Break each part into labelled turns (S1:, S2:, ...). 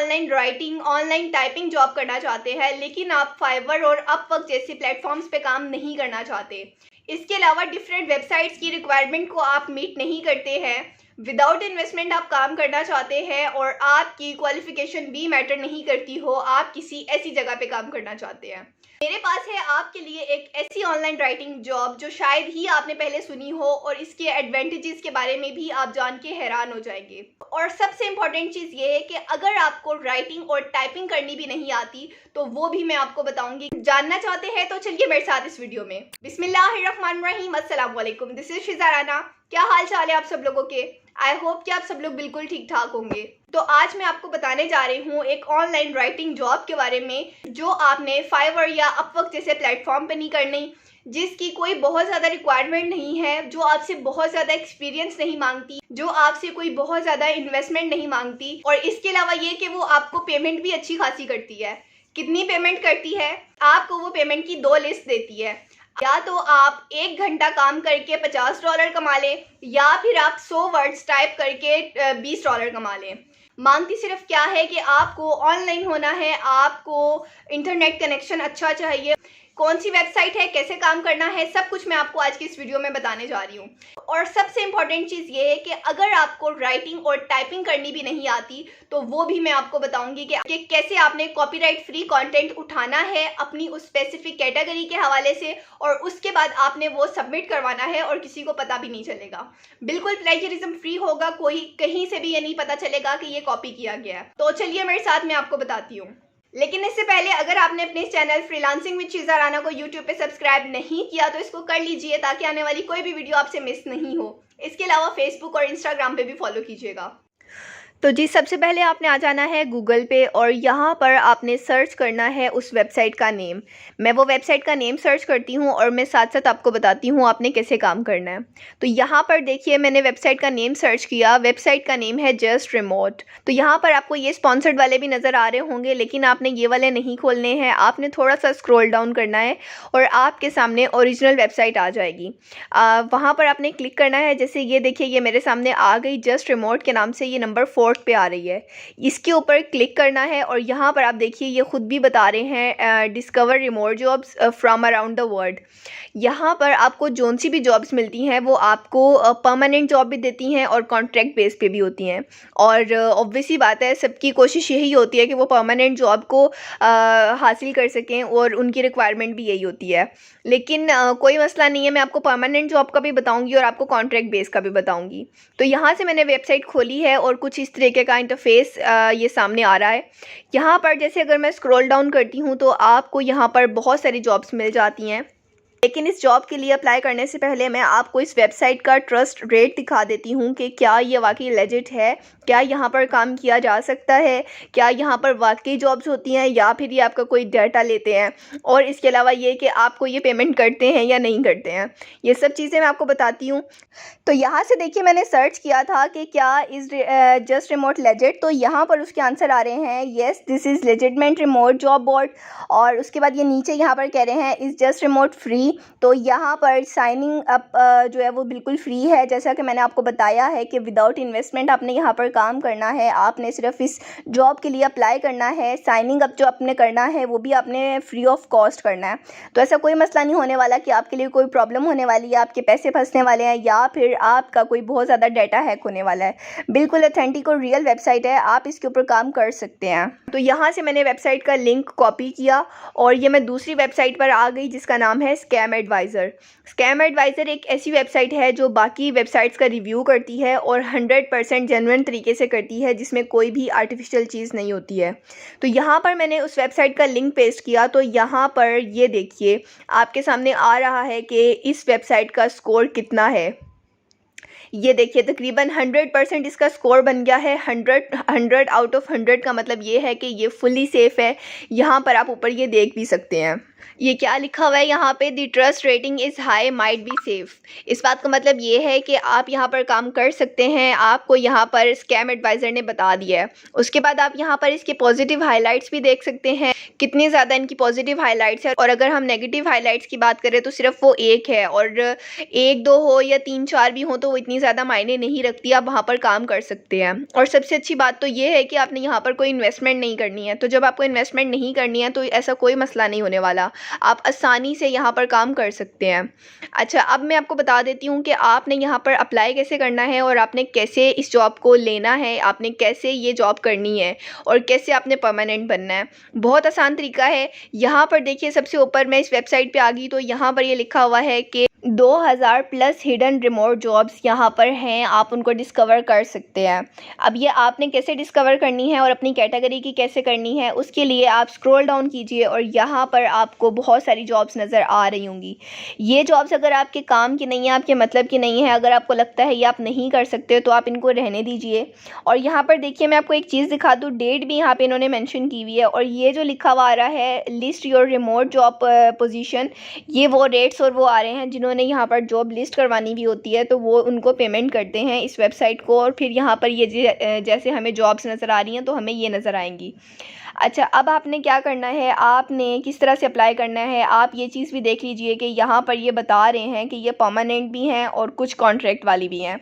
S1: Online writing, online typing job करना चाहते हैं, लेकिन आप फाइवर और अपवर्क जैसे प्लेटफॉर्म्स पे काम नहीं करना चाहते। इसके अलावा डिफरेंट वेबसाइट्स की रिक्वायरमेंट को आप मीट नहीं करते हैं, विदाउट इन्वेस्टमेंट आप काम करना चाहते हैं और आपकी क्वालिफिकेशन भी मैटर नहीं करती हो, आप किसी ऐसी जगह पे काम करना चाहते हैं। मेरे पास है आपके लिए एक ऐसी ऑनलाइन राइटिंग जॉब जो शायद ही आपने पहले सुनी हो और इसके एडवांटेजेस के बारे में भी आप जान के हैरान हो जाएंगे। और सबसे इम्पॉर्टेंट चीज़ ये है कि अगर आपको राइटिंग और टाइपिंग करनी भी नहीं आती तो वो भी मैं आपको बताऊंगी। जानना चाहते हैं तो चलिए मेरे साथ इस वीडियो में। बिस्मिल्लाहिर्रहमानिर्रहीम, अस्सलाम वालेकुम, दिस इज शिज़ा राना। क्या हाल चाल है आप सब लोगों के? आई होप कि आप सब लोग बिल्कुल ठीक ठाक होंगे। तो आज मैं आपको बताने जा रही हूँ एक ऑनलाइन राइटिंग जॉब के बारे में जो आपने फाइवर या अपवर्क जैसे प्लेटफॉर्म पे नहीं करनी, जिसकी कोई बहुत ज़्यादा रिक्वायरमेंट नहीं है, जो आपसे बहुत ज़्यादा एक्सपीरियंस नहीं मांगती, जो आपसे कोई बहुत ज़्यादा इन्वेस्टमेंट नहीं मांगती, और इसके अलावा ये कि वो आपको पेमेंट भी अच्छी खासी करती है। कितनी पेमेंट करती है? आपको वो पेमेंट की 2 लिस्ट देती है। या तो आप 1 घंटा काम करके $50 कमा लें, या फिर आप 100 वर्ड्स टाइप करके $20 कमा लें। मांगती सिर्फ क्या है कि आपको ऑनलाइन होना है, आपको इंटरनेट कनेक्शन अच्छा चाहिए। कौन सी वेबसाइट है, कैसे काम करना है, सब कुछ मैं आपको आज की इस वीडियो में बताने जा रही हूँ। और सबसे इम्पॉर्टेंट चीज़ ये है कि अगर आपको राइटिंग और टाइपिंग करनी भी नहीं आती तो वो भी मैं आपको बताऊंगी कि कैसे आपने कॉपीराइट फ्री कंटेंट उठाना है अपनी उस स्पेसिफिक कैटेगरी के हवाले से, और उसके बाद आपने वो सबमिट करवाना है और किसी को पता भी नहीं चलेगा। बिल्कुल प्लेजरिज्म फ्री होगा, कोई कहीं से भी ये नहीं पता चलेगा कि ये कॉपी किया गया है। तो चलिए मेरे साथ मैं आपको बताती हूँ। लेकिन इससे पहले अगर आपने अपने चैनल फ्रीलांसिंग विद शिज़ा राना को यूट्यूब पे सब्सक्राइब नहीं किया तो इसको कर लीजिए ताकि आने वाली कोई भी वीडियो आपसे मिस नहीं हो। इसके अलावा फेसबुक और इंस्टाग्राम पे भी फॉलो कीजिएगा। तो जी, सबसे पहले आपने आ जाना है गूगल पे और यहाँ पर आपने सर्च करना है उस वेबसाइट का नेम। मैं वो वेबसाइट का नेम सर्च करती हूँ और मैं साथ साथ आपको बताती हूँ आपने कैसे काम करना है। तो यहाँ पर देखिए, मैंने वेबसाइट का नेम सर्च किया। वेबसाइट का नेम है जस्ट रिमोट। तो यहाँ पर आपको ये स्पॉन्सर्ड वाले भी नज़र आ रहे होंगे, लेकिन आपने ये वाले नहीं खोलने हैं। आपने थोड़ा सा स्क्रॉल डाउन करना है और आपके सामने ओरिजिनल वेबसाइट आ जाएगी। वहाँ पर आपने क्लिक करना है। जैसे ये देखिए, ये मेरे सामने आ गई, जस्ट रिमोट के नाम से, ये नंबर 4 पे आ रही है। इसके ऊपर क्लिक करना है और यहाँ पर आप देखिए ये खुद भी बता रहे हैं discover remote jobs from around the world. यहाँ पर आपको जोन सी भी जॉब्स मिलती हैं वो आपको परमानेंट जॉब भी देती हैं और कॉन्ट्रैक्ट बेस पे भी होती हैं। और ऑब्वियसली बात है, सबकी कोशिश यही होती है कि वो परमानेंट जॉब को हासिल कर सकें और उनकी रिक्वायरमेंट भी यही होती है। लेकिन कोई मसला नहीं है, मैं आपको परमानेंट जॉब का भी बताऊंगी और आपको कॉन्ट्रैक्ट बेस का भी बताऊंगी। तो यहाँ से मैंने वेबसाइट खोली है और कुछ इस तरीके का इंटरफेस ये सामने आ रहा है। यहाँ पर जैसे अगर मैं स्क्रॉल डाउन करती हूँ तो आपको यहाँ पर बहुत सारी जॉब्स मिल जाती हैं। लेकिन इस जॉब के लिए अप्लाई करने से पहले मैं आपको इस वेबसाइट का ट्रस्ट रेट दिखा देती हूँ कि क्या ये वाकई लेजिट है, क्या यहाँ पर काम किया जा सकता है, क्या यहाँ पर वाकई जॉब्स होती हैं या फिर ये आपका कोई डाटा लेते हैं, और इसके अलावा ये कि आपको ये पेमेंट करते हैं या नहीं करते हैं। ये सब चीज़ें मैं आपको बताती हूँ। तो यहाँ से देखिए, मैंने सर्च किया था कि क्या इज़ जस्ट रिमोट लेजिट, तो यहाँ पर उसके आंसर आ रहे हैं yes this is legitimate remote job board. और उसके बाद ये नीचे यहाँ पर कह रहे हैं इज़ जस्ट रिमोट फ्री। तो यहाँ पर साइनिंग अप जो है वो बिल्कुल फ्री है। जैसा कि मैंने आपको बताया है कि विदाउट इन्वेस्टमेंट आपने यहाँ पर काम करना है, आपने सिर्फ इस जॉब के लिए अप्लाई करना है। साइनिंग अप जो आपने करना है वो भी आपने फ्री ऑफ कॉस्ट करना है। तो ऐसा कोई मसला नहीं होने वाला कि आपके लिए कोई प्रॉब्लम होने वाली है, आपके पैसे फंसने वाले हैं या फिर आपका कोई बहुत ज़्यादा डाटा हैक होने वाला है। बिल्कुल ऑथेंटिक और रियल वेबसाइट है, आप इसके ऊपर काम कर सकते हैं। तो यहाँ से मैंने वेबसाइट का लिंक कॉपी किया और ये मैं दूसरी वेबसाइट पर आ गई जिसका नाम है स्कैम एडवाइज़र। स्कैम एडवाइज़र एक ऐसी वेबसाइट है जो बाकी वेबसाइट्स का रिव्यू करती है और 100% जेन्युइन तरीके से करती है, जिसमें कोई भी आर्टिफिशियल चीज़ नहीं होती है। तो यहाँ पर मैंने उस वेबसाइट का लिंक पेस्ट किया। तो यहाँ पर ये देखिए आपके सामने आ रहा है कि इस वेबसाइट का स्कोर कितना है। ये देखिए तकरीबन 100% इसका स्कोर बन गया है। 100 आउट ऑफ 100 का मतलब ये है कि ये फुली सेफ़ है। यहाँ पर आप ऊपर ये देख भी सकते हैं। ये क्या लिखा हुआ है यहाँ पे, the trust rating is high might be safe. इस बात का मतलब ये है कि आप यहाँ पर काम कर सकते हैं, आपको यहाँ पर स्कैम एडवाइज़र ने बता दिया है। उसके बाद आप यहाँ पर इसके पॉजिटिव हाइलाइट्स भी देख सकते हैं, कितनी ज़्यादा इनकी पॉजिटिव हाइलाइट्स है। और अगर हम नेगेटिव हाइलाइट्स की बात करें तो सिर्फ वो एक है, और एक दो हो या तीन चार भी हो तो वो इतनी ज़्यादा मायने नहीं रखती, आप वहाँ पर काम कर सकते हैं। और सबसे अच्छी बात तो ये है कि आपने यहाँ पर कोई इन्वेस्टमेंट नहीं करनी है। तो जब आपको इन्वेस्टमेंट नहीं करनी है तो ऐसा कोई मसला नहीं होने वाला, आप आसानी से यहाँ पर काम कर सकते हैं। अच्छा, अब मैं आपको बता देती हूँ कि आपने यहाँ पर अप्लाई कैसे करना है और आपने कैसे इस जॉब को लेना है, आपने कैसे ये जॉब करनी है और कैसे आपने परमानेंट बनना है। बहुत आसान तरीका है। यहाँ पर देखिए, सबसे ऊपर मैं इस वेबसाइट पे आ गई तो यहाँ पर ये लिखा हुआ है कि 2000 प्लस हिडन रिमोट जॉब्स यहाँ पर हैं, आप उनको डिस्कवर कर सकते हैं। अब ये आपने कैसे डिस्कवर करनी है और अपनी कैटेगरी की कैसे करनी है, उसके लिए आप स्क्रॉल डाउन कीजिए और यहाँ पर आपको बहुत सारी जॉब्स नज़र आ रही होंगी। ये जॉब्स अगर आपके काम की नहीं है, आपके मतलब की नहीं है, अगर आपको लगता है ये आप नहीं कर सकते तो आप इनको रहने दीजिए। और यहाँ पर देखिए, मैं आपको एक चीज़ दिखा दूँ, डेट भी यहाँ पर इन्होंने मैंशन की हुई है। और ये जो लिखा हुआ आ रहा है list your remote job position, ये वो रेट्स और वो आ रहे हैं जिन्होंने यहाँ पर जॉब लिस्ट करवानी भी होती है, तो वो उनको पेमेंट करते हैं इस वेबसाइट को। और फिर यहाँ पर ये जैसे हमें जॉब्स नज़र आ रही हैं तो हमें ये नज़र आएंगी। अच्छा, अब आपने क्या करना है, आपने किस तरह से अप्लाई करना है, आप ये चीज़ भी देख लीजिए कि यहाँ पर ये बता रहे हैं कि ये परमानेंट भी हैं और कुछ कॉन्ट्रैक्ट वाली भी हैं।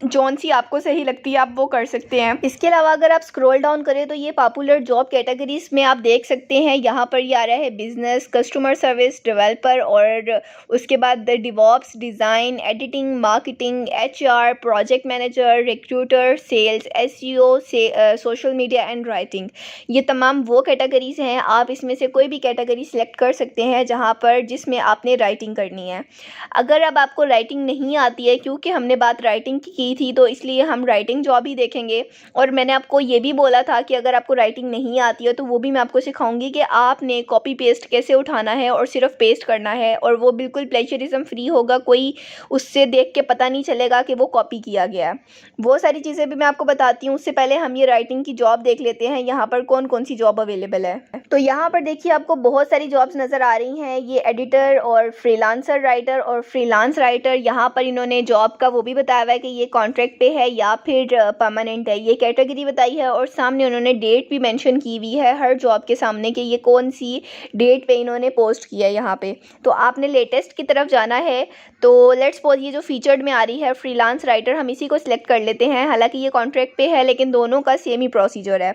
S1: जौन सी आपको सही लगती है आप वो कर सकते हैं। इसके अलावा अगर आप स्क्रॉल डाउन करें तो ये पॉपुलर जॉब कैटेगरीज में आप देख सकते हैं, यहाँ पर ये आ रहा है बिजनेस, कस्टमर सर्विस, डेवलपर, और उसके बाद devops, design, editing, marketing, HR, project manager, recruiter, sales, SEO, social media and writing. ये तमाम वो कैटेगरीज हैं, आप इसमें से कोई भी कैटेगरी सिलेक्ट कर सकते हैं जहाँ पर जिसमें आपने राइटिंग करनी है। अगर अब आपको राइटिंग नहीं आती है, क्योंकि हमने बात राइटिंग की थी तो इसलिए हम राइटिंग जॉब ही देखेंगे। और मैंने आपको ये भी बोला था कि अगर आपको राइटिंग नहीं आती है तो वो भी मैं आपको सिखाऊंगी कि आपने कॉपी पेस्ट कैसे उठाना है और सिर्फ पेस्ट करना है, और वो बिल्कुल प्लेजरिज्म फ्री होगा, कोई उससे देख के पता नहीं चलेगा कि वो कॉपी किया गया है। वो सारी चीज़ें भी मैं आपको बताती हूँ। उससे पहले हम ये राइटिंग की जॉब देख लेते हैं, यहाँ पर कौन कौन सी जॉब अवेलेबल है। तो यहाँ पर देखिए, आपको बहुत सारी जॉब्स नज़र आ रही हैं। ये एडिटर और फ्रीलांसर राइटर और फ्रीलांस राइटर, यहाँ पर इन्होंने जॉब का वो भी बताया हुआ है कि ये कॉन्ट्रैक्ट पे है या फिर परमानेंट है, ये कैटेगरी बताई है। और सामने उन्होंने डेट भी मेंशन की हुई है हर जॉब के सामने कि ये कौन सी डेट पे इन्होंने पोस्ट किया है यहाँ पे। तो आपने लेटेस्ट की तरफ जाना है। तो लेट्स सपोज ये जो फीचर्ड में आ रही है फ्रीलांस राइटर, हम इसी को सिलेक्ट कर लेते हैं। हालांकि ये कॉन्ट्रैक्ट पे है लेकिन दोनों का सेम ही प्रोसीजर है।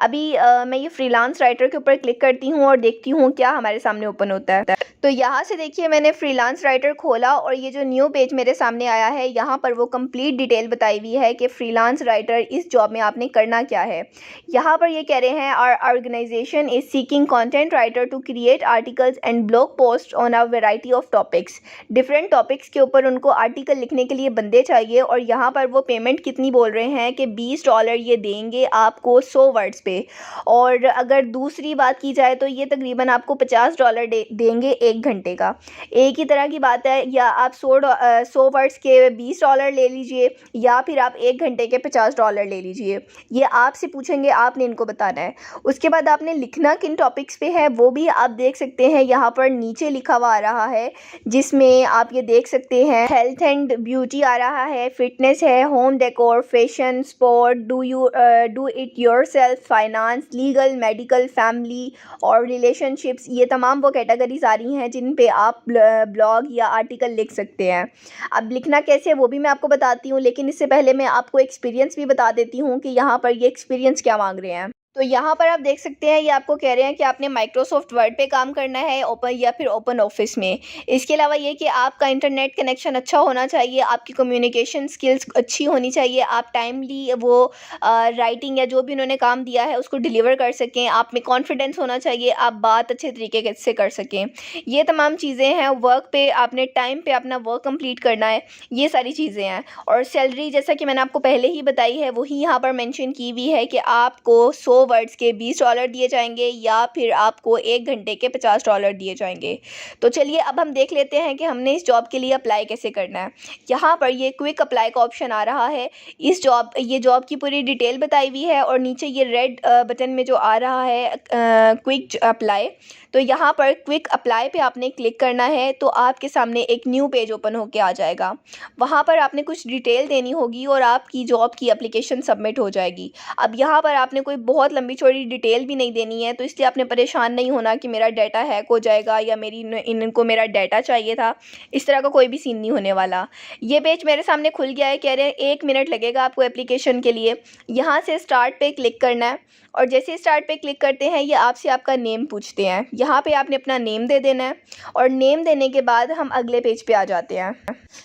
S1: अभी मैं ये फ्रीलांस राइटर के ऊपर क्लिक करती हूँ और देखती हूँ क्या हमारे सामने ओपन होता है। तो यहाँ से देखिए, मैंने फ्रीलांस राइटर खोला और ये जो न्यू पेज मेरे सामने आया है, यहाँ पर वो कंप्लीट डिटेल बताई हुई है कि फ्रीलांस राइटर इस जॉब में आपने करना क्या है। यहाँ पर ये कह रहे हैं, our organization is seeking content writer to create articles and blog post on a variety of topics. Different topics के ऊपर उनको आर्टिकल लिखने के लिए बंदे चाहिए। और यहाँ पर वो पेमेंट कितनी बोल रहे हैं कि $20 ये देंगे आपको 100 वर्ड्स पे। और अगर दूसरी बात की जाए तो ये तकरीबन आपको $50 देंगे 1 घंटे का। एक ही तरह की बात है, या आप 100 वर्ड्स के $20 ले लीजिए या फिर आप 1 घंटे के $50 ले लीजिए। ये आपसे पूछेंगे, आपने इनको बताना है। उसके बाद आपने लिखना किन टॉपिक्स पे है वो भी आप देख सकते हैं, यहाँ पर नीचे लिखा हुआ आ रहा है, जिसमें आप ये देख सकते हैं हेल्थ एंड ब्यूटी आ रहा है, फिटनेस है, home decor, fashion, sport, do it yourself, finance, legal, medical, family और रिलेशनशिप्स। ये तमाम वो कैटेगरीज आ रही हैं जिन पे आप ब्लॉग या आर्टिकल लिख सकते हैं। अब लिखना कैसे वो भी मैं आपको बताती हूँ, लेकिन इससे पहले मैं आपको एक्सपीरियंस भी बता देती हूँ कि यहाँ पर ये एक्सपीरियंस क्या मांग रहे हैं। तो यहाँ पर आप देख सकते हैं, ये आपको कह रहे हैं कि आपने माइक्रोसॉफ्ट वर्ड पे काम करना है ओपन या फिर ओपन ऑफिस में। इसके अलावा ये कि आपका इंटरनेट कनेक्शन अच्छा होना चाहिए, आपकी कम्युनिकेशन स्किल्स अच्छी होनी चाहिए, आप टाइमली वो राइटिंग या जो भी उन्होंने काम दिया है उसको डिलीवर कर सकें, आप में कॉन्फिडेंस होना चाहिए, आप बात अच्छे तरीके से कर सकें। ये तमाम चीज़ें हैं। वर्क पे आपने टाइम पे अपना वर्क कंप्लीट करना है, ये सारी चीज़ें हैं। और सैलरी जैसा कि मैंने आपको पहले ही बताई है वही यहाँ पर मेंशन की हुई है कि आपको 100 100 वर्ड्स के $20 दिए जाएंगे या फिर आपको 1 घंटे के $50 दिए जाएंगे। तो चलिए अब हम देख लेते हैं कि हमने इस जॉब के लिए अप्लाई कैसे करना है। यहाँ पर ये क्विक अप्लाई का ऑप्शन आ रहा है। ये जॉब की पूरी डिटेल बताई हुई है और नीचे ये रेड बटन में जो आ रहा है क्विक अप्लाई, तो यहाँ पर क्विक अप्लाई पे आपने क्लिक करना है। तो आपके सामने एक न्यू पेज ओपन होके आ जाएगा। वहाँ पर आपने कुछ डिटेल देनी होगी और आपकी जॉब की एप्लीकेशन सबमिट हो जाएगी। अब यहाँ पर आपने कोई बहुत लंबी चौड़ी डिटेल भी नहीं देनी है, तो इसलिए आपने परेशान नहीं होना कि मेरा डाटा हैक हो जाएगा या इनको मेरा डाटा चाहिए था। इस तरह का कोई भी सीन नहीं होने वाला। ये पेज मेरे सामने खुल गया है। कह रहे हैं 1 मिनट लगेगा आपको एप्लीकेशन के लिए। यहाँ से स्टार्ट पे क्लिक करना है और जैसे स्टार्ट पे क्लिक करते हैं ये आपसे आपका नेम पूछते हैं। यहाँ पे आपने अपना नेम दे देना है और नेम देने के बाद हम अगले पेज पे आ जाते हैं।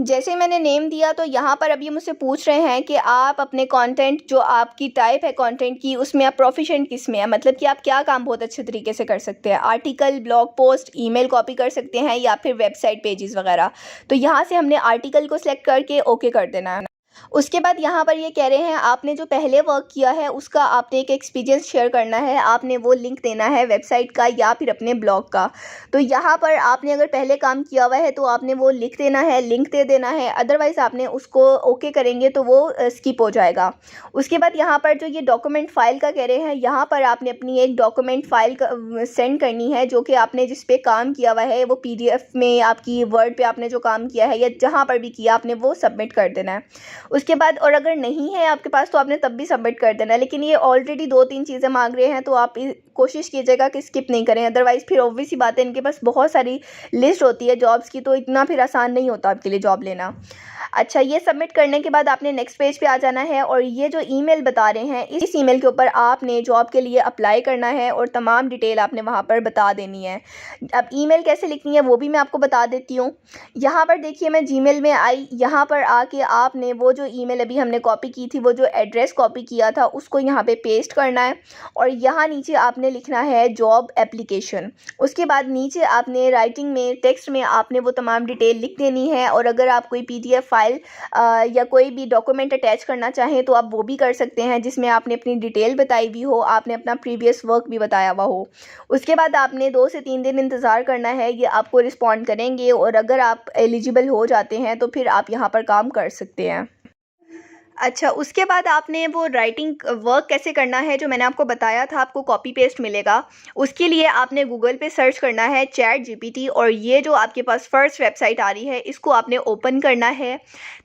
S1: जैसे मैंने नेम दिया तो यहाँ पर अब ये मुझसे पूछ रहे हैं कि आप अपने कंटेंट, जो आपकी टाइप है कंटेंट की, उसमें आप प्रोफिशिएंट किस में है, मतलब कि आप क्या काम बहुत अच्छे तरीके से कर सकते हैं। Article, blog post, email copy कर सकते हैं या फिर वेबसाइट पेजेस वगैरह। तो यहाँ से हमने आर्टिकल को सिलेक्ट करके ओके कर देना है। उसके बाद यहाँ पर ये कह रहे हैं आपने जो पहले वर्क किया है उसका आपने एक एक्सपीरियंस शेयर करना है। आपने वो लिंक देना है वेबसाइट का या फिर अपने ब्लॉग का। तो यहाँ पर आपने अगर पहले काम किया हुआ है तो आपने वो लिख देना है, लिंक दे देना है। अदरवाइज़ आपने उसको ओके करेंगे तो वो स्किप हो जाएगा। उसके बाद यहाँ पर जो ये डॉक्यूमेंट फ़ाइल का कह रहे हैं, यहाँ पर आपने अपनी एक डॉक्यूमेंट फ़ाइल सेंड करनी है जो कि आपने जिस पे काम किया हुआ है, वो PDF में, आपकी वर्ड पे आपने जो काम किया है या जहाँ पर भी किया आपने वो सबमिट कर देना है। उसके बाद और अगर नहीं है आपके पास तो आपने तब भी सबमिट कर देना है। लेकिन ये ऑलरेडी 2-3 चीज़ें मांग रहे हैं तो आप कोशिश कीजिएगा कि स्किप नहीं करें। अदरवाइज़ फिर ऑब्वियस ही बात है, इनके पास बहुत सारी लिस्ट होती है जॉब्स की, तो इतना फिर आसान नहीं होता आपके लिए जॉब लेना। अच्छा, ये सबमिट करने के बाद आपने नेक्स्ट पेज पे आ जाना है और ये जो ईमेल बता रहे हैं इस ईमेल के ऊपर आपने जॉब के लिए अप्लाई करना है और तमाम डिटेल आपने वहाँ पर बता देनी है। अब ईमेल कैसे लिखनी है वो भी मैं आपको बता देती हूँ। यहाँ पर देखिए मैं जीमेल में आई, यहाँ पर आके आपने वो जो ईमेल अभी हमने कॉपी की थी, वो जो एड्रेस कॉपी किया था उसको यहाँ पे पेस्ट करना है और यहाँ नीचे आपने लिखना है जॉब एप्लीकेशन। उसके बाद नीचे आपने राइटिंग में, टेक्स्ट में आपने वो तमाम डिटेल लिख देनी है और अगर आप कोई PDF फाइल या कोई भी डॉक्यूमेंट अटैच करना चाहें तो आप वो भी कर सकते हैं जिसमें आपने अपनी डिटेल बताई हुई हो, आपने अपना प्रीवियस वर्क भी बताया हुआ हो। उसके बाद आपने 2 से 3 दिन इंतज़ार करना है, ये आपको रिस्पॉन्ड करेंगे और अगर आप एलिजिबल हो जाते हैं तो फिर आप यहाँ पर काम कर सकते हैं। अच्छा, उसके बाद आपने वो राइटिंग वर्क कैसे करना है जो मैंने आपको बताया था, आपको कॉपी पेस्ट मिलेगा। उसके लिए आपने गूगल पे सर्च करना है ChatGPT और ये जो आपके पास फर्स्ट वेबसाइट आ रही है इसको आपने ओपन करना है।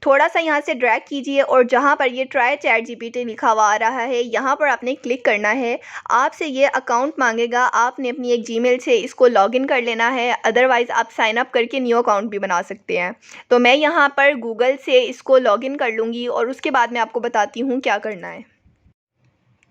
S1: थोड़ा सा यहाँ से ड्रैग कीजिए और जहाँ पर ये ट्राई ChatGPT लिखा हुआ आ रहा है यहाँ पर आपने क्लिक करना है। आपसे ये अकाउंट मांगेगा, आपने अपनी एक जीमेल से इसको लॉगिन कर लेना है। अदरवाइज़ आप साइन अप करके न्यू अकाउंट भी बना सकते हैं। तो मैं यहाँ पर गूगल से इसको लॉगिन कर लूँगी और उसके बाद मैं आपको बताती हूँ क्या करना है।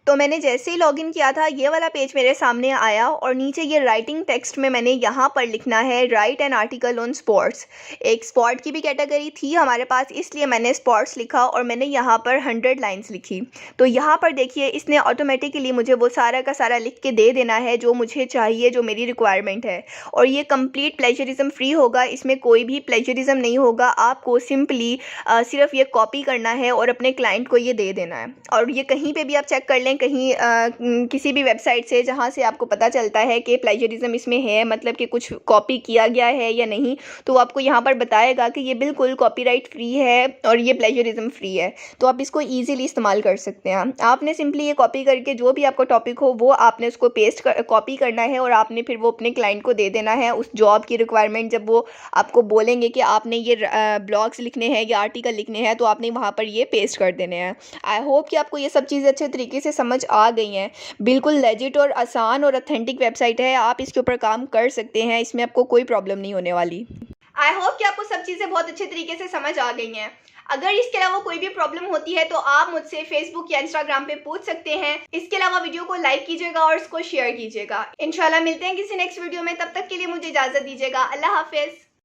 S1: तो मैंने जैसे ही लॉगिन किया था ये वाला पेज मेरे सामने आया और नीचे ये राइटिंग टेक्स्ट में मैंने यहाँ पर लिखना है right an article on sports. एक स्पोर्ट की भी कैटेगरी थी हमारे पास, इसलिए मैंने स्पोर्ट्स लिखा और मैंने यहाँ पर 100 लाइन्स लिखी। तो यहाँ पर देखिए इसने ऑटोमेटिकली मुझे वो सारा का सारा लिख के दे देना है जो मुझे चाहिए, जो मेरी रिक्वायरमेंट है। और ये कंप्लीट प्लेजरिज्म फ्री होगा, इसमें कोई भी प्लेजरिज्म नहीं होगा। आपको सिंपली सिर्फ ये कॉपी करना है और अपने क्लाइंट को ये दे देना है। और ये कहीं पर भी आप चेक कर लें, कहीं किसी भी वेबसाइट से जहाँ से आपको पता चलता है कि प्लेजरिज्म इसमें है, मतलब कि कुछ कॉपी किया गया है या नहीं, तो आपको यहाँ पर बताएगा कि ये बिल्कुल कॉपीराइट फ्री है और ये प्लेजरिज्म फ्री है। तो आप इसको ईजिली इस्तेमाल कर सकते हैं। आपने सिंपली ये कॉपी करके जो भी आपका टॉपिक हो वो आपने उसको कॉपी करना है और आपने फिर वो अपने क्लाइंट को दे देना है। उस जॉब की रिक्वायरमेंट जब वो आपको बोलेंगे कि आपने ये ब्लॉग्स लिखने हैं या आर्टिकल लिखने हैं तो आपने वहाँ पर ये पेस्ट कर देने हैं। आई होप कि आपको ये सब चीज़ें अच्छे तरीके से समझ आ गई हैं। बिल्कुल लेजिट और आसान और ऑथेंटिक वेबसाइट है, आप इसके ऊपर काम कर सकते हैं, इसमें आपको कोई प्रॉब्लम नहीं होने वाली। आई होप कि आपको सब चीज़ें बहुत अच्छे तरीके से समझ आ गई हैं। अगर इसके अलावा कोई भी प्रॉब्लम होती है तो आप मुझसे फेसबुक या इंस्टाग्राम पे पूछ सकते हैं। इसके अलावा वीडियो को लाइक कीजिएगा और इसको शेयर कीजिएगा। इंशाल्लाह मिलते हैं किसी नेक्स्ट वीडियो में, तब तक के लिए मुझे इजाज़त दीजिएगा। अल्लाह हाफिज़।